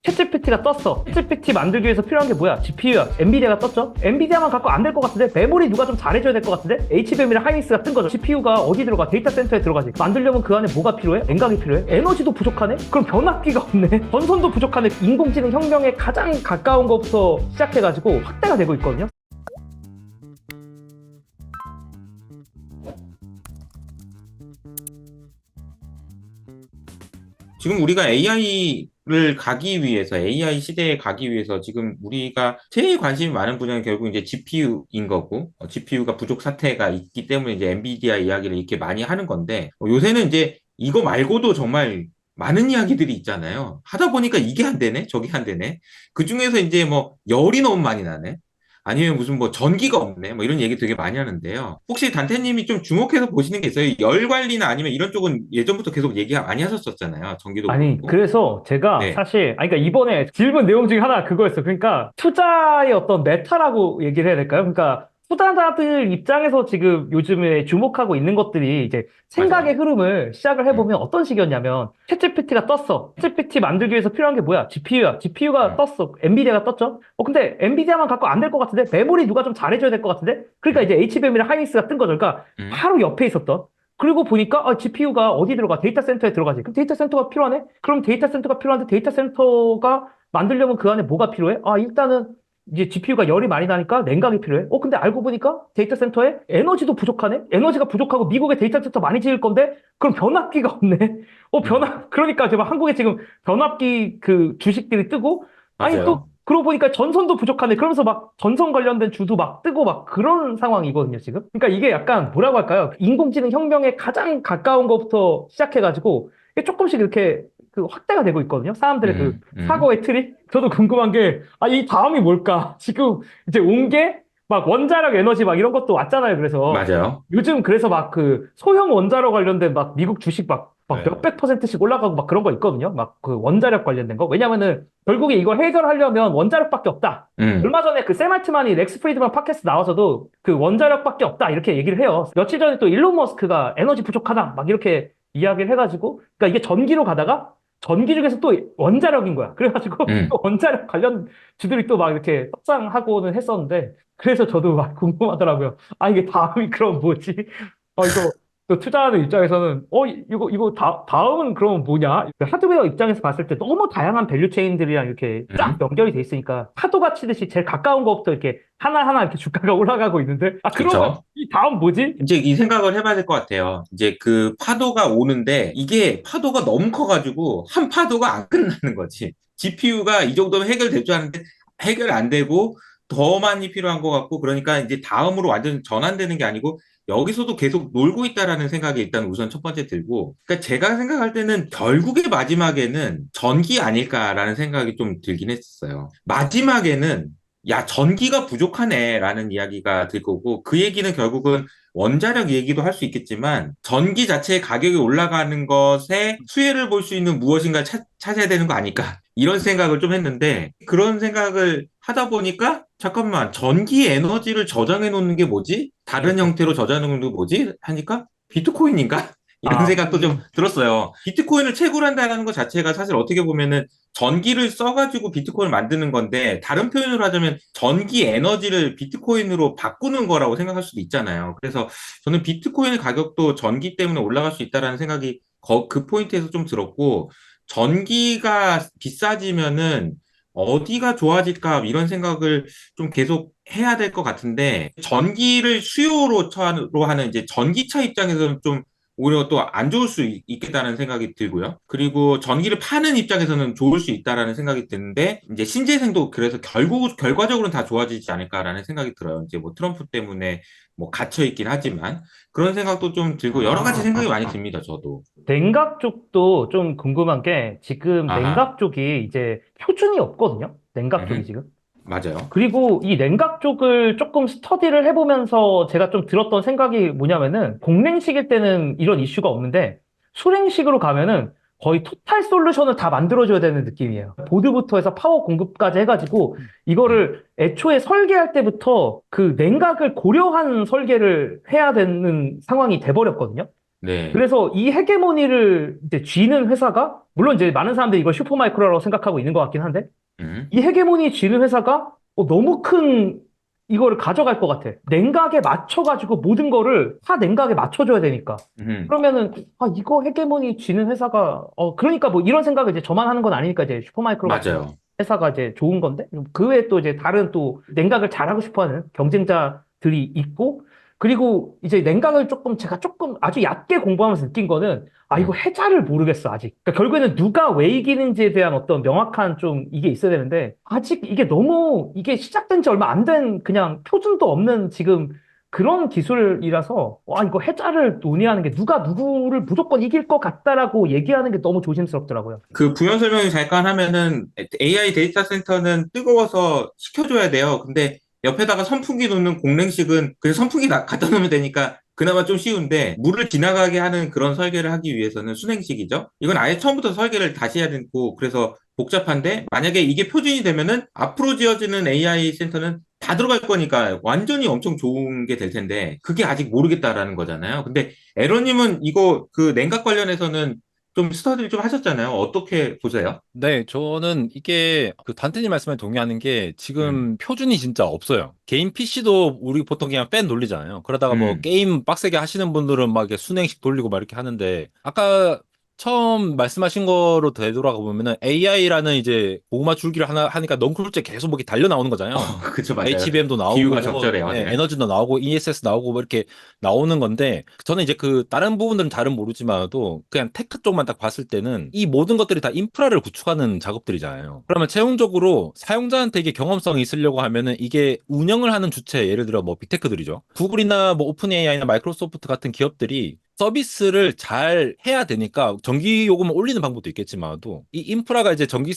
챗GPT가 떴어. 챗GPT 만들기 위해서 필요한 게 뭐야? GPU야. 엔비디아가 떴죠? 엔비디아만 갖고 안 될 것 같은데? 메모리 누가 좀 잘해줘야 될 것 같은데? HBM이랑 하이닉스가 뜬 거죠. GPU가 어디 들어가? 데이터 센터에 들어가지. 만들려면 그 안에 뭐가 필요해? 냉각이 필요해? 에너지도 부족하네? 그럼 변압기가 없네? 전선도 부족하네? 인공지능 혁명에 가장 가까운 것부터 시작해가지고 확대가 되고 있거든요. 지금 우리가 AI를 가기 위해서, AI 시대에 가기 위해서 지금 우리가 제일 관심이 많은 분야는 결국 이제 GPU인 거고, GPU가 부족 사태가 있기 때문에 이제 엔비디아 이야기를 이렇게 많이 하는 건데, 요새는 이제 이거 말고도 정말 많은 이야기들이 있잖아요. 하다 보니까 이게 안 되네, 저게 안 되네. 그 중에서 이제 뭐 열이 너무 많이 나네. 아니면 무슨 뭐 전기가 없네. 뭐 이런 얘기 되게 많이 하는데요. 혹시 단태님이 좀 주목해서 보시는 게 있어요? 열 관리나 아니면 이런 쪽은 예전부터 계속 얘기 많이 하셨었잖아요. 전기도 아니, 그렇고. 그래서 제가 네, 사실, 그러니까 이번에 질문 내용 중에 하나가 그거였어요. 그러니까 투자의 어떤 메타라고 얘기를 해야 될까요? 그러니까 투자자들 입장에서 지금 요즘에 주목하고 있는 것들이 이제 생각의 맞아요. 흐름을 시작을 음, 해보면 어떤 식이었냐면 챗GPT가 떴어. 챗GPT 만들기 위해서 필요한 게 뭐야? GPU야. GPU가 음, 떴어. 엔비디아가 떴죠? 근데 엔비디아만 갖고 안 될 것 같은데? 메모리 누가 좀 잘해줘야 될 것 같은데? 그러니까 음, 이제 HBM이랑 하이닉스가 뜬 거죠. 그러니까 음, 바로 옆에 있었던. 그리고 보니까 GPU가 어디 들어가? 데이터 센터에 들어가지. 그럼 데이터 센터가 필요하네? 그럼 데이터 센터가 필요한데 데이터 센터가 만들려면 그 안에 뭐가 필요해? 일단은 이제 GPU가 열이 많이 나니까 냉각이 필요해. 근데 알고 보니까 데이터 센터에 에너지도 부족하네? 에너지가 부족하고 미국에 데이터 센터 많이 지을 건데 그럼 변압기가 없네. 음. 그러니까 제가 한국에 지금 변압기 그 주식들이 뜨고 아니 또 맞아요. 그러고 보니까 전선도 부족하네. 그러면서 막 전선 관련된 주도 막 뜨고 막 그런 상황이거든요, 지금. 그러니까 이게 약간 뭐라고 할까요? 인공지능 혁명에 가장 가까운 것부터 시작해가지고 이게 조금씩 이렇게 그 확대가 되고 있거든요. 사람들의 그 음, 음. 사고의 틀이. 저도 궁금한 게, 이 다음이 뭘까? 지금 이제 온 게 막 원자력 에너지 막 이런 것도 왔잖아요. 그래서 맞아요. 요즘 그래서 막 그 소형 원자로 관련된 막 미국 주식 막 네. 몇백 퍼센트씩 올라가고 막 그런 거 있거든요. 막 그 원자력 관련된 거. 왜냐면은 결국에 이걸 해결하려면 원자력밖에 없다. 음, 얼마 전에 그 샘 알트만이 렉스 프리드만 팟캐스트 나와서도 그 원자력밖에 없다 이렇게 얘기를 해요. 며칠 전에 또 일론 머스크가 에너지 부족하다 막 이렇게 이야기를 해가지고 그러니까 이게 전기로 가다가 전기 중에서 또 원자력인 거야. 그래가지고 또 음. 원자력 관련 주들이 또 막 이렇게 떡상하고는 했었는데 그래서 저도 막 궁금하더라고요. 이게 다음이 그럼 뭐지? 이거 또 투자하는 입장에서는 이거 다음은 그럼 뭐냐? 하드웨어 입장에서 봤을 때 너무 다양한 밸류 체인들이랑 이렇게 쫙 음. 연결이 돼 있으니까 파도가 치듯이 제일 가까운 것부터 이렇게 하나하나 이렇게 주가가 올라가고 있는데 그러면 그쵸. 이 다음 뭐지? 이제 이 생각을 해봐야 될 것 같아요. 이제 그 파도가 오는데 이게 파도가 너무 커가지고 한 파도가 안 끝나는 거지. GPU가 이 정도면 해결될 줄 아는데 해결 안 되고 더 많이 필요한 것 같고 그러니까 이제 다음으로 완전 전환되는 게 아니고 여기서도 계속 놀고 있다라는 생각이 일단 우선 첫 번째 들고 그러니까 제가 생각할 때는 결국에 마지막에는 전기 아닐까라는 생각이 좀 들긴 했어요. 마지막에는 야, 전기가 부족하네라는 이야기가 들 거고 그 얘기는 결국은 원자력 얘기도 할 수 있겠지만 전기 자체의 가격이 올라가는 것에 수혜를 볼 수 있는 무엇인가 찾아야 되는 거 아닐까 이런 생각을 좀 했는데 그런 생각을 하다 보니까 잠깐만 전기 에너지를 저장해 놓는 게 뭐지? 다른 형태로 저장해 놓는 게 뭐지? 하니까 비트코인인가? 이런 아, 생각도 좀 들었어요. 비트코인을 채굴 한다는 것 자체가 사실 어떻게 보면은 전기를 써가지고 비트코인을 만드는 건데 다른 표현으로 하자면 전기 에너지를 비트코인으로 바꾸는 거라고 생각할 수도 있잖아요. 그래서 저는 비트코인의 가격도 전기 때문에 올라갈 수 있다라는 생각이 그 포인트에서 좀 들었고 전기가 비싸지면은 어디가 좋아질까 이런 생각을 좀 계속 해야 될 것 같은데 전기를 수요로 하는 이제 전기차 입장에서는 좀 오히려 또 안 좋을 수 있겠다는 생각이 들고요. 그리고 전기를 파는 입장에서는 좋을 수 있다라는 생각이 드는데 이제 신재생도 그래서 결과적으로는 다 좋아지지 않을까라는 생각이 들어요. 이제 뭐 트럼프 때문에 뭐 갇혀 있긴 하지만 그런 생각도 좀 들고 여러 가지 생각이 많이 듭니다. 저도. 냉각 쪽도 좀 궁금한 게 지금 아하. 냉각 쪽이 이제 표준이 없거든요. 냉각 쪽이 음, 지금. 맞아요. 그리고 이 냉각 쪽을 조금 스터디를 해보면서 제가 좀 들었던 생각이 뭐냐면은 공랭식일 때는 이런 이슈가 없는데 수랭식으로 가면은 거의 토탈 솔루션을 다 만들어줘야 되는 느낌이에요. 보드부터 해서 파워 공급까지 해가지고 음, 이거를 애초에 설계할 때부터 그 냉각을 고려한 설계를 해야 되는 상황이 돼버렸거든요. 네. 그래서 이 헤게모니를 이제 쥐는 회사가, 물론 이제 많은 사람들이 이걸 슈퍼마이크로라고 생각하고 있는 것 같긴 한데, 음. 이 헤게모니 쥐는 회사가 너무 큰 이거를 가져갈 것 같아. 냉각에 맞춰가지고 모든 거를 다 냉각에 맞춰줘야 되니까. 음. 그러면은, 이거 헤게모니 쥐는 회사가, 그러니까 뭐 이런 생각을 이제 저만 하는 건 아니니까 이제 슈퍼마이크로 같은 맞아요. 회사가 이제 좋은 건데, 그 외에 또 이제 다른 또 냉각을 잘하고 싶어 하는 경쟁자들이 있고, 그리고 이제 냉각을 제가 조금 아주 얕게 공부하면서 느낀 거는, 이거 음. 해자를 모르겠어, 아직. 그러니까 결국에는 누가 왜 이기는지에 대한 어떤 명확한 좀 이게 있어야 되는데, 아직 이게 너무, 이게 시작된 지 얼마 안 된 그냥 표준도 없는 지금 그런 기술이라서, 이거 해자를 논의하는 게 누가 누구를 무조건 이길 것 같다라고 얘기하는 게 너무 조심스럽더라고요. 그 부연 설명을 잠깐 하면은 AI 데이터 센터는 뜨거워서 식혀줘야 돼요. 근데 옆에다가 선풍기 놓는 공랭식은 그냥 선풍기 갖다 놓으면 되니까 그나마 좀 쉬운데 물을 지나가게 하는 그런 설계를 하기 위해서는 순행식이죠. 이건 아예 처음부터 설계를 다시 해야 되고 그래서 복잡한데 만약에 이게 표준이 되면은 앞으로 지어지는 AI 센터는 다 들어갈 거니까 완전히 엄청 좋은 게 될 텐데 그게 아직 모르겠다라는 거잖아요. 근데 에러님은 이거 그 냉각 관련해서는 좀 스터디를 좀 하셨잖아요. 어떻게 보세요? 네, 저는 이게 그 단테님 말씀에 동의하는 게 음. 지금 표준이 진짜 없어요. 개인 PC도 우리 보통 그냥 팬 돌리잖아요. 그러다가 뭐 음. 게임 빡세게 하시는 분들은 막 이렇게 순행식 돌리고 막 이렇게 하는데 아까 처음 말씀하신 거로 되돌아가 보면은 AI라는 이제 고구마 줄기를 하나 하니까 넝쿨째 계속 뭐 이렇게 달려 나오는 거잖아요. 그쵸, 맞아요. HBM도 비유가 나오고 뭐 적절해요. 네. 에너지도 나오고 ESS 나오고 뭐 이렇게 나오는 건데 저는 이제 그 다른 부분들은 잘은 모르지만도 그냥 테크 쪽만 딱 봤을 때는 이 모든 것들이 다 인프라를 구축하는 작업들이잖아요. 그러면 최종적으로 사용자한테 이게 경험성이 있으려고 하면은 이게 운영을 하는 주체 예를 들어 뭐 빅테크들이죠. 구글이나 뭐 오픈 AI나 마이크로소프트 같은 기업들이 서비스를 잘 해야 되니까 전기 요금을 올리는 방법도 있겠지만도 이 인프라가 이제 전기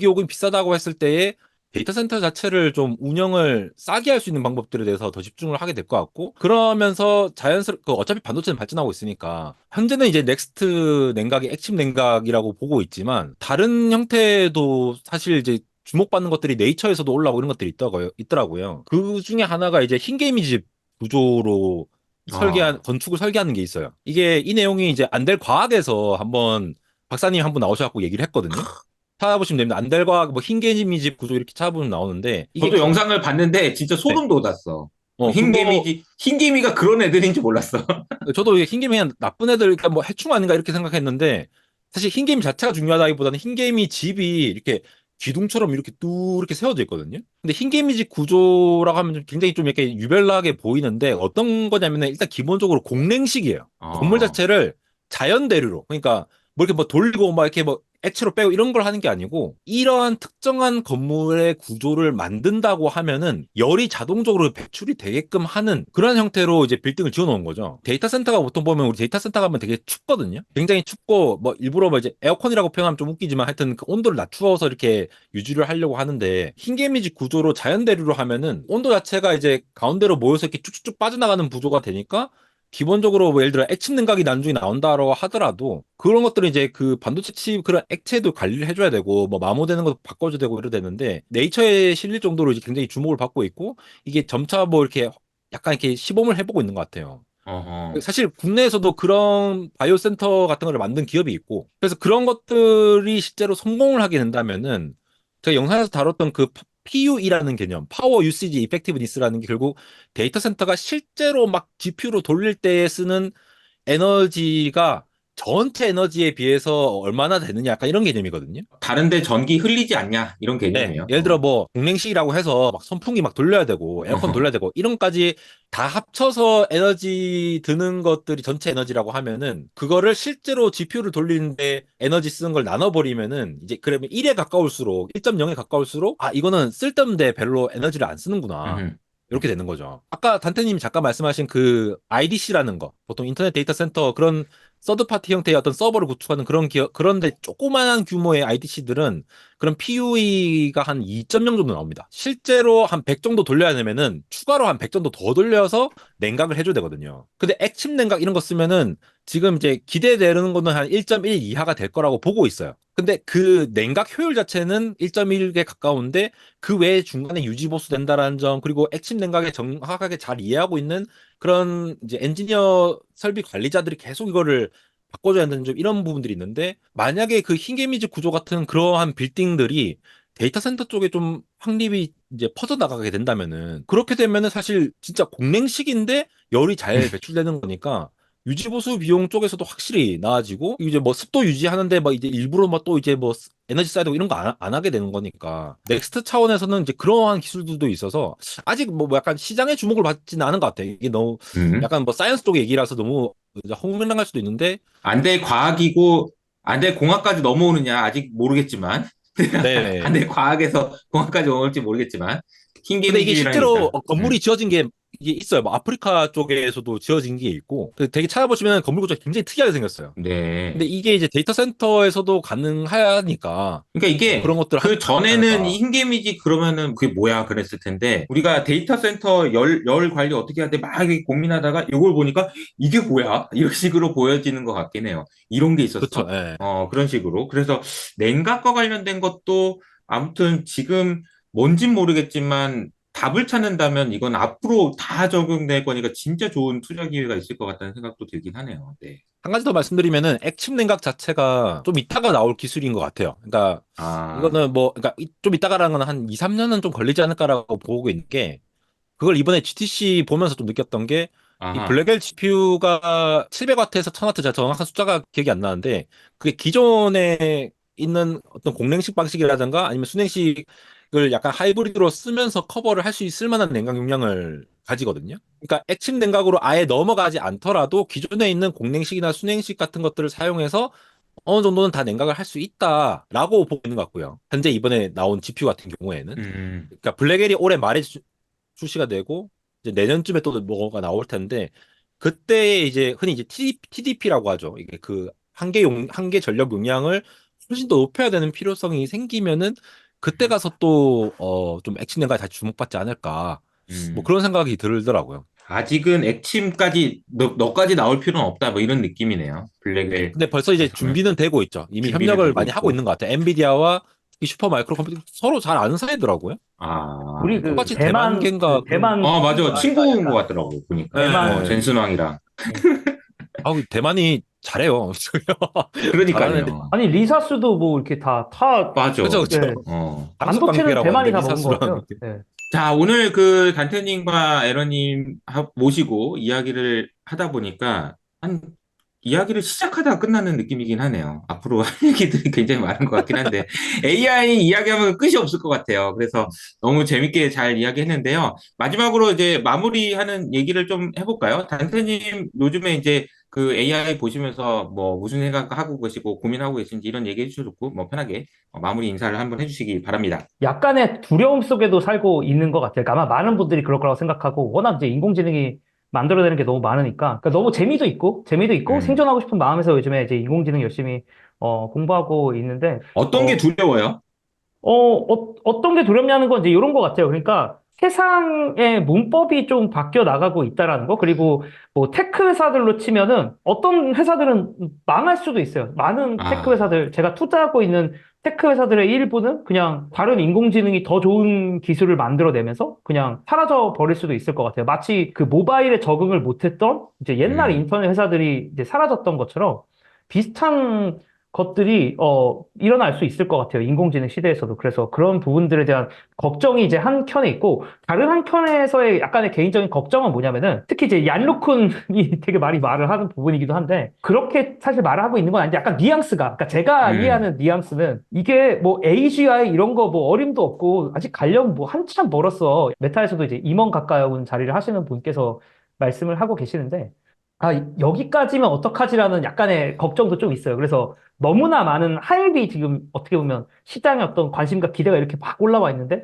요금이 비싸다고 했을 때에 데이터 센터 자체를 좀 운영을 싸게 할 수 있는 방법들에 대해서 더 집중을 하게 될 것 같고 그러면서 자연스럽게 어차피 반도체는 발전하고 있으니까 현재는 이제 넥스트 냉각이 액침 냉각이라고 보고 있지만 다른 형태도 사실 이제 주목받는 것들이 네이처에서도 올라오고 이런 것들이 있더라고요. 그 중에 하나가 이제 흰개미집 구조로 어. 건축을 설계하는 게 있어요. 이게 이 내용이 이제 안될 과학에서 한번 박사님 한 분 나오셔갖고 얘기를 했거든요. 찾아보시면 됩니다. 안델과학 뭐 흰개미집 구조 이렇게 찾아보면 나오는데 이게 저도 영상을 봤는데 진짜 네. 소름 돋았어. 그거 흰개미가 그런 애들인 줄 몰랐어. 저도 이게 흰개미 그냥 나쁜 애들 그러니까 뭐 해충 아닌가 이렇게 생각했는데 사실 흰개미 자체가 중요하다기보다는 흰개미 집이 이렇게 기둥처럼 이렇게 뚝 이렇게 세워져 있거든요. 근데 흰개미 집 구조라고 하면 굉장히 좀 이렇게 유별나게 보이는데 어떤 거냐면은 일단 기본적으로 공랭식이에요. 건물 어. 자체를 자연 대류로 그러니까 뭐 이렇게 뭐 돌리고 막 이렇게 뭐 액체로 빼고 이런 걸 하는 게 아니고 이러한 특정한 건물의 구조를 만든다고 하면은 열이 자동적으로 배출이 되게끔 하는 그런 형태로 이제 빌딩을 지어 놓은 거죠. 데이터 센터가 보통 보면 우리 데이터 센터 가면 되게 춥거든요. 굉장히 춥고 뭐 일부러 뭐 이제 에어컨이라고 표현하면 좀 웃기지만 하여튼 그 온도를 낮추어서 이렇게 유지를 하려고 하는데 흰개미집 구조로 자연 대류로 하면은 온도 자체가 이제 가운데로 모여서 이렇게 쭉쭉쭉 빠져나가는 구조가 되니까 기본적으로 뭐 예를 들어 액침 냉각이 나중에 나온다라고 하더라도 그런 것들은 이제 그 반도체 칩 그런 액체도 관리를 해줘야 되고 뭐 마모되는 것도 바꿔줘야 되고 이래야 되는데 네이처에 실릴 정도로 이제 굉장히 주목을 받고 있고 이게 점차 뭐 이렇게 약간 이렇게 시범을 해보고 있는 것 같아요. 어허. 사실 국내에서도 그런 바이오 센터 같은 걸 만든 기업이 있고 그래서 그런 것들이 실제로 성공을 하게 된다면은 제가 영상에서 다뤘던 그 PUE라는 개념, 파워 유시지 이펙티브니스라는 게 결국 데이터 센터가 실제로 막 GPU로 돌릴 때 쓰는 에너지가 전체 에너지에 비해서 얼마나 되느냐 약간 이런 개념이거든요. 다른데 전기 흘리지 않냐 이런 네. 개념이에요. 예를 들어 뭐 공랭식이라고 해서 막 선풍기 막 돌려야 되고 에어컨 어허. 돌려야 되고 이런 것까지 다 합쳐서 에너지 드는 것들이 전체 에너지라고 하면은 그거를 실제로 GPU를 돌리는데 에너지 쓰는 걸 나눠버리면은 이제 그러면 1에 가까울수록 1.0에 가까울수록 아 이거는 쓸데없는데 별로 에너지를 안 쓰는구나. 음흠. 이렇게 되는 거죠. 아까 단태님이 잠깐 말씀하신 그 IDC라는 거, 보통 인터넷 데이터 센터 그런 서드 파티 형태의 어떤 서버를 구축하는 그런 기업, 그런데 조그만한 규모의 IDC들은 그런 PUE가 한 2.0 정도 나옵니다. 실제로 한 100 정도 돌려야 되면은 추가로 한 100 정도 더 돌려서 냉각을 해줘야 되거든요. 근데 액침 냉각 이런 거 쓰면은 지금 이제 기대되는 거는 한 1.1 이하가 될 거라고 보고 있어요. 근데 그 냉각 효율 자체는 1.1에 가까운데 그 외에 중간에 유지 보수 된다라는 점, 그리고 액침 냉각에 정확하게 잘 이해하고 있는 그런 이제 엔지니어 설비 관리자들이 계속 이거를 바꿔줘야 되는 점, 이런 부분들이 있는데, 만약에 그 흰개미지 구조 같은 그러한 빌딩들이 데이터 센터 쪽에 좀 확립이 이제 퍼져나가게 된다면은, 그렇게 되면은 사실 진짜 공랭식인데 열이 잘 배출되는 거니까 유지보수 비용 쪽에서도 확실히 나아지고, 이제 뭐 습도 유지하는데 뭐 이제 일부러 뭐 또 이제 뭐 에너지 사이드 이런 거 안 하게 되는 거니까, 넥스트 차원에서는 이제 그러한 기술들도 있어서 아직 뭐 약간 시장의 주목을 받지는 않은 것 같아요. 이게 너무 음. 약간 뭐 사이언스 쪽 얘기라서 너무 허무맹랑할 수도 있는데. 안돼 과학이고 안돼 공학까지 넘어오느냐 아직 모르겠지만 네. 안돼 과학에서 공학까지 넘어올지 모르겠지만 근데 이게 실제로 흰개미지랑이니까. 건물이 지어진 게 이게 있어요. 뭐 아프리카 쪽에서도 지어진 게 있고, 되게 찾아보시면 건물 구조가 굉장히 특이하게 생겼어요. 근데 네. 이게 이제 데이터 센터에서도 가능하니까 그러니까 이게 그런 것들을 그 하지 전에는 이 않을까. 흰개미지 그러면은 그게 뭐야 그랬을 텐데 우리가 데이터 센터 열 관리 어떻게 해야 돼 막 이렇게 고민하다가 이걸 보니까 이게 뭐야 이런 식으로 보여지는 것 같긴 해요. 이런 게 그렇죠. 있었어? 예. 그런 식으로. 그래서 냉각과 관련된 것도 아무튼 지금 뭔진 모르겠지만 답을 찾는다면 이건 앞으로 다 적용될 거니까 진짜 좋은 투자 기회가 있을 것 같다는 생각도 들긴 하네요. 네. 한 가지 더 말씀드리면은 액침 냉각 자체가 좀 이따가 나올 기술인 것 같아요. 그러니까 아, 이거는 뭐, 그러니까 좀 이따가라는 건 한 2, 3년은 좀 걸리지 않을까라고 보고 있는 게, 그걸 이번에 GTC 보면서 좀 느꼈던 게, 이 아하, 블랙엘 GPU가 700W에서 1000W, 제가 정확한 숫자가 기억이 안 나는데, 그게 기존에 있는 어떤 공랭식 방식이라든가 아니면 순행식을 약간 하이브리드로 쓰면서 커버를 할 수 있을 만한 냉각 용량을 가지거든요. 그러니까 액침 냉각으로 아예 넘어가지 않더라도 기존에 있는 공냉식이나 순행식 같은 것들을 사용해서 어느 정도는 다 냉각을 할 수 있다라고 보고 있는 것 같고요. 현재 이번에 나온 GPU 같은 경우에는. 음, 그러니까 블랙엘이 올해 말에 출시가 되고 이제 내년쯤에 또 뭐가 나올 텐데, 그때 이제 흔히 이제 TDP라고 하죠. 이게 그 한계 전력 용량을 훨씬 더 높여야 되는 필요성이 생기면은 그때 가서 또 좀 액션 냉각에 다시 주목받지 않을까, 뭐 음. 그런 생각이 들더라고요. 아직은 액침까지 너까지 나올 필요는 없다 뭐 이런 느낌이네요. 블랙웰 근데 벌써 이제 같은 경우는 준비는 되고 있죠. 이미 준비는 협력을 되고 많이 하고 있고. 있는 것 같아요. 엔비디아와 이 슈퍼마이크로 컴퓨터 서로 잘 아는 사이더라고요. 우리 그 똑같이 대만계인가 그런. 대만 맞아. 친구 친구인 것 아닐까? 같더라고 보니까. 대만 예. 젠슨왕이랑. 네. 아우, 대만이 잘해요. 잘하는 애들. 그러니까요. 아니 리사스도 뭐 이렇게 다 맞아. 그죠, 그죠. 예. 당속 반도체는 관계라고 하는데 대만이 다 먹은 것 리사스랑. 같아요. 예. 자, 오늘 그 단테님과 에러님 모시고 이야기를 하다 보니까 한 이야기를 시작하다가 끝나는 느낌이긴 하네요. 앞으로 할 얘기들이 굉장히 많은 것 같긴 한데 AI 이야기하면 끝이 없을 것 같아요. 그래서 너무 재밌게 잘 이야기했는데요. 마지막으로 이제 마무리하는 얘기를 좀 해볼까요? 단테님 요즘에 이제 그 AI 보시면서 뭐 무슨 생각하고 계시고 고민하고 계신지 이런 얘기 해주셔도 좋고 뭐 편하게 마무리 인사를 한번 해주시기 바랍니다. 약간의 두려움 속에도 살고 있는 것 같아요. 그러니까 아마 많은 분들이 그럴 거라고 생각하고 워낙 이제 인공지능이 만들어내는 게 너무 많으니까 그러니까 너무 재미도 있고 음. 생존하고 싶은 마음에서 요즘에 이제 인공지능 열심히 공부하고 있는데 어떤 게 어, 두려워요? 어떤 게 두렵냐는 건 이제 이런 것 같아요. 그러니까 세상의 문법이 좀 바뀌어 나가고 있다라는 거. 그리고 뭐 테크 회사들로 치면은 어떤 회사들은 망할 수도 있어요. 많은 테크 아, 회사들, 제가 투자하고 있는 테크 회사들의 일부는 그냥 다른 인공지능이 더 좋은 기술을 만들어내면서 그냥 사라져 버릴 수도 있을 것 같아요. 마치 그 모바일에 적응을 못했던 이제 옛날 음, 인터넷 회사들이 이제 사라졌던 것처럼 비슷한 것들이 일어날 수 있을 것 같아요. 인공지능 시대에서도. 그래서 그런 부분들에 대한 걱정이 이제 한 켠에 있고 다른 한 켠에서의 약간의 개인적인 걱정은 뭐냐면은 특히 이제 얀루쿤이 되게 많이 말을 하는 부분이기도 한데 그렇게 사실 말을 하고 있는 건 아닌데 약간 뉘앙스가 그러니까 제가 음, 이해하는 뉘앙스는 이게 뭐 AGI 이런 거 뭐 어림도 없고 아직 가려면 뭐 한참 멀었어. 메타에서도 이제 임원 가까운 자리를 하시는 분께서 말씀을 하고 계시는데 아, 여기까지면 어떡하지라는 약간의 걱정도 좀 있어요. 그래서 너무나 많은 하이브 지금 어떻게 보면 시장의 어떤 관심과 기대가 이렇게 막 올라와 있는데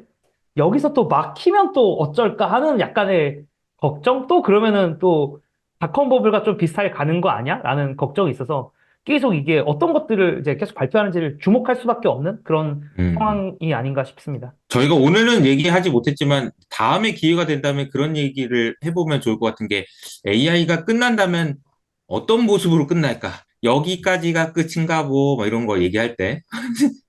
여기서 또 막히면 또 어쩔까 하는 약간의 걱정? 또 그러면은 또 닷컴 버블과 좀 비슷하게 가는 거 아니야? 라는 걱정이 있어서 계속 이게 어떤 것들을 이제 계속 발표하는지를 주목할 수밖에 없는 그런 음. 상황이 아닌가 싶습니다. 저희가 오늘은 얘기하지 못했지만 다음에 기회가 된다면 그런 얘기를 해보면 좋을 것 같은 게 AI가 끝난다면 어떤 모습으로 끝날까? 여기까지가 끝인가 뭐 이런 거 얘기할 때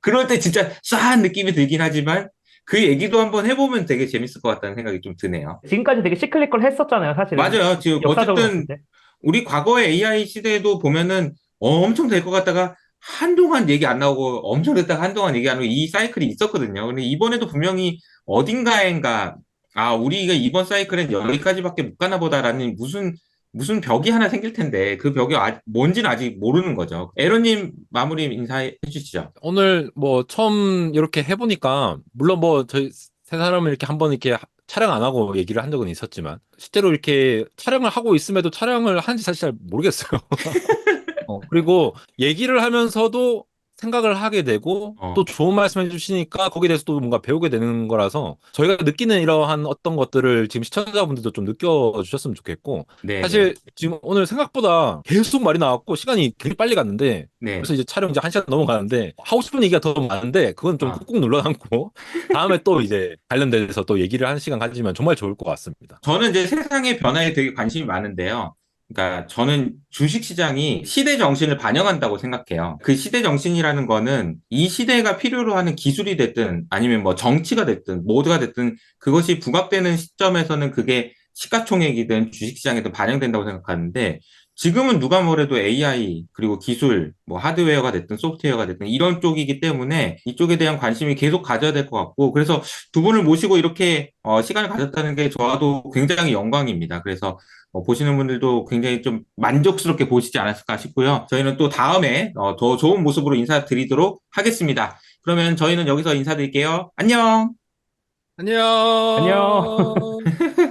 그럴 때 진짜 싸한 느낌이 들긴 하지만 그 얘기도 한번 해보면 되게 재밌을 것 같다는 생각이 좀 드네요. 지금까지 되게 시끌리끌 했었잖아요, 사실은. 맞아요. 지금 역사적으로 봤을 어쨌든 때. 우리 과거의 AI 시대에도 보면은 엄청 될 것 같다가 한동안 얘기 안 나오고 엄청 됐다가 한동안 얘기 안 나오고 이 사이클이 있었거든요. 근데 이번에도 분명히 어딘가엔가 아, 우리가 이번 사이클은 여기까지밖에 못 가나 보다라는 무슨 벽이 하나 생길 텐데 그 벽이 뭔지는 아직 모르는 거죠. 에러님 마무리 인사해 주시죠. 오늘 뭐 처음 이렇게 해보니까 물론 뭐 저희 세 사람을 이렇게 한번 이렇게 촬영 안 하고 얘기를 한 적은 있었지만 실제로 이렇게 촬영을 하고 있음에도 촬영을 하는지 사실 잘 모르겠어요. 그리고 얘기를 하면서도 생각을 하게 되고 또 어, 좋은 말씀 해주시니까 거기에 대해서 또 뭔가 배우게 되는 거라서 저희가 느끼는 이러한 어떤 것들을 지금 시청자분들도 좀 느껴주셨으면 좋겠고 네네. 사실 지금 오늘 생각보다 계속 말이 나왔고 시간이 되게 빨리 갔는데 네. 벌써 이제 촬영 이제 1시간 넘어가는데 하고 싶은 얘기가 더 많은데 그건 좀 아. 꾹꾹 눌러담고 다음에 또 이제 관련돼서 또 얘기를 한 시간 가지면 정말 좋을 것 같습니다. 저는 이제 세상의 변화에 되게 관심이 많은데요. 그러니까 저는 주식 시장이 시대 정신을 반영한다고 생각해요. 그 시대 정신이라는 거는 이 시대가 필요로 하는 기술이 됐든 아니면 뭐 정치가 됐든 모두가 됐든 그것이 부각되는 시점에서는 그게 시가총액이든 주식 시장이든 반영된다고 생각하는데 지금은 누가 뭐래도 AI 그리고 기술 뭐 하드웨어가 됐든 소프트웨어가 됐든 이런 쪽이기 때문에 이쪽에 대한 관심이 계속 가져야 될 것 같고 그래서 두 분을 모시고 이렇게 시간을 가졌다는 게 저도 굉장히 영광입니다. 그래서 보시는 분들도 굉장히 좀 만족스럽게 보시지 않았을까 싶고요. 저희는 또 다음에 더 좋은 모습으로 인사드리도록 하겠습니다. 그러면 저희는 여기서 인사드릴게요. 안녕! 안녕. 안녕.